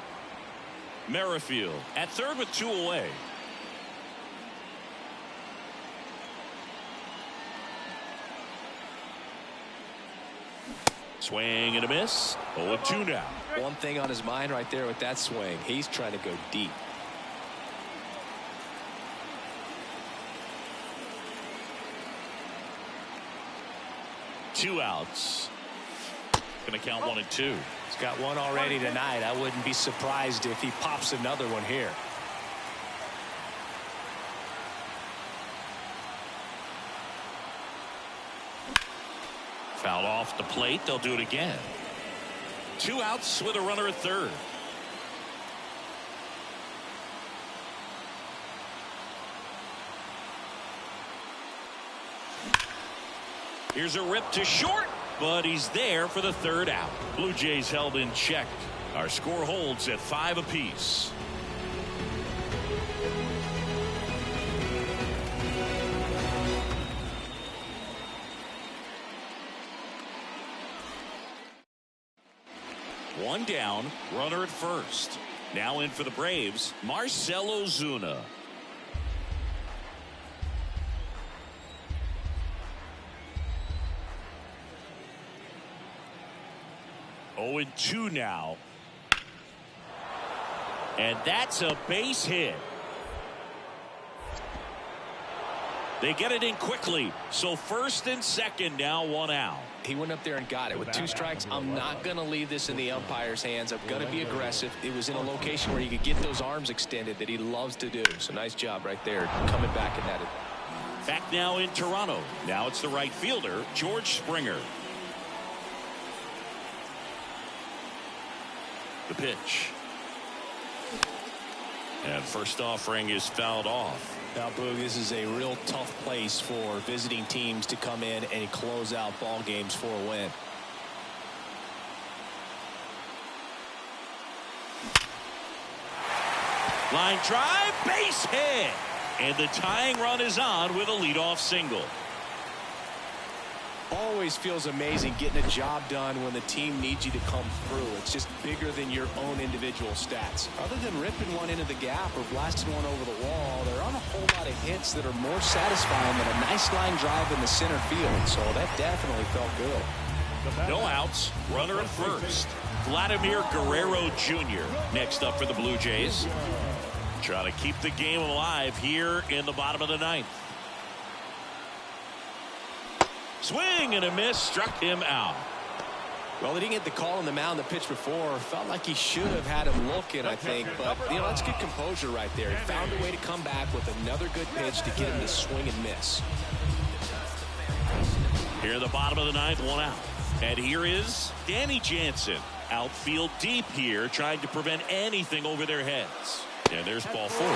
Merrifield at third with 2 away. Swing and a miss. 0-2 now. One thing on his mind right there with that swing. He's trying to go deep. Two outs. Going to count 1 and 2. He's got one already tonight. I wouldn't be surprised if he pops another one here. Foul off the plate. They'll do it again. 2 outs with a runner at third. Here's a rip to short, but he's there for the 3rd out. Blue Jays held in check. Our score holds at 5 apiece. One down, runner at first. Now in for the Braves, Marcell Ozuna. Oh, 0-2 now. And that's a base hit. They get it in quickly. So first and second, now 1 out. He went up there and got it. With 2 strikes, I'm not going to leave this in the umpire's hands. I'm going to be aggressive. It was in a location where he could get those arms extended that he loves to do. So nice job right there, coming back and at it. Back now in Toronto. Now it's the right fielder, George Springer. The pitch. And first offering is fouled off. Now, Boog, this is a real tough place for visiting teams to come in and close out ball games for a win. Line drive, base hit. And the tying run is on with a leadoff single. Always feels amazing getting a job done when the team needs you to come through. It's just bigger than your own individual stats. Other than ripping one into the gap or blasting one over the wall, there aren't a whole lot of hits that are more satisfying than a nice line drive in the center field. So that definitely felt good. No outs, runner at first. Vladimir Guerrero Jr. next up for the Blue Jays. Trying to keep the game alive here in the bottom of the 9th. Swing and a miss, struck him out. Well, he didn't get the call on the mound the pitch before. Felt like he should have had him looking, I think. But, you know, that's good composure right there. He found a way to come back with another good pitch to get him to swing and miss. Here in the bottom of the 9th, 1 out. And here is Danny Jansen. Outfield deep here, trying to prevent anything over their heads. And there's ball 4.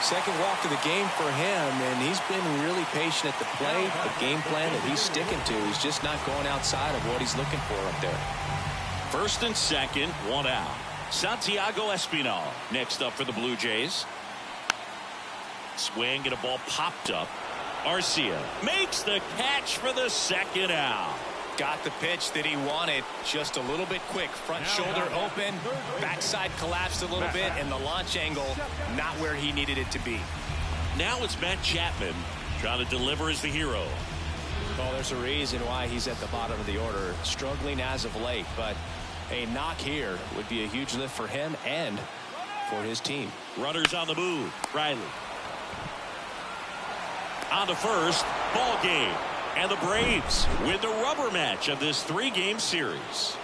Second walk of the game for him, and he's been really patient at the plate. The game plan that he's sticking to is just not going outside of what he's looking for up there. First and second, one out. Santiago Espinal next up for the Blue Jays. Swing and a ball popped up. Arcia makes the catch for the second out. Got the pitch that he wanted, just a little bit quick. Front shoulder open, backside collapsed a little bit, and the launch angle not where he needed it to be. Now it's Matt Chapman trying to deliver as the hero. Well, there's a reason why he's at the bottom of the order, struggling as of late, but a knock here would be a huge lift for him and for his team. Runners on the move. Riley on to first. Ball game. And the Braves win the rubber match of this 3-game series.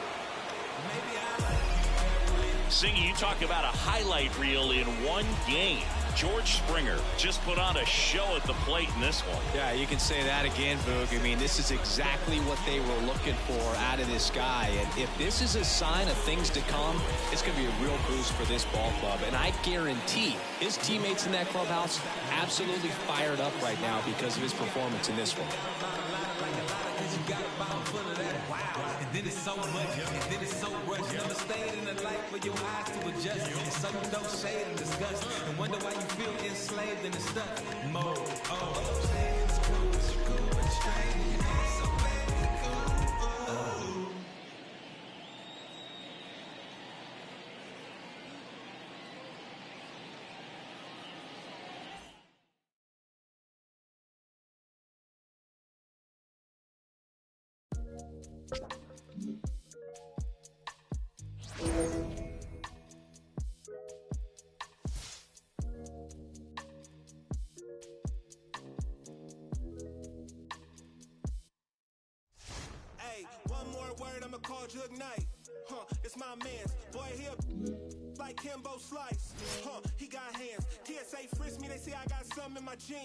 Singy, you talk about a highlight reel in one game. George Springer just put on a show at the plate in this one. Yeah, you can say that again, Boog. I mean, this is exactly what they were looking for out of this guy. And if this is a sign of things to come, it's going to be a real boost for this ball club. And I guarantee his teammates in that clubhouse absolutely fired up right now because of his performance in this one. And then it's so much, and then it's so rushed. Never stayed in the light for your eyes to adjust. And so you don't shade and disgust. And wonder why you feel enslaved in the stuff mode. It's cool, but strange. It's so very cool. Hey, one more word, I'ma call Jug Knight. It's my man's. Boy, he like Kimbo Slice. He got hands. TSA frisk me, they say I got something in my jeans.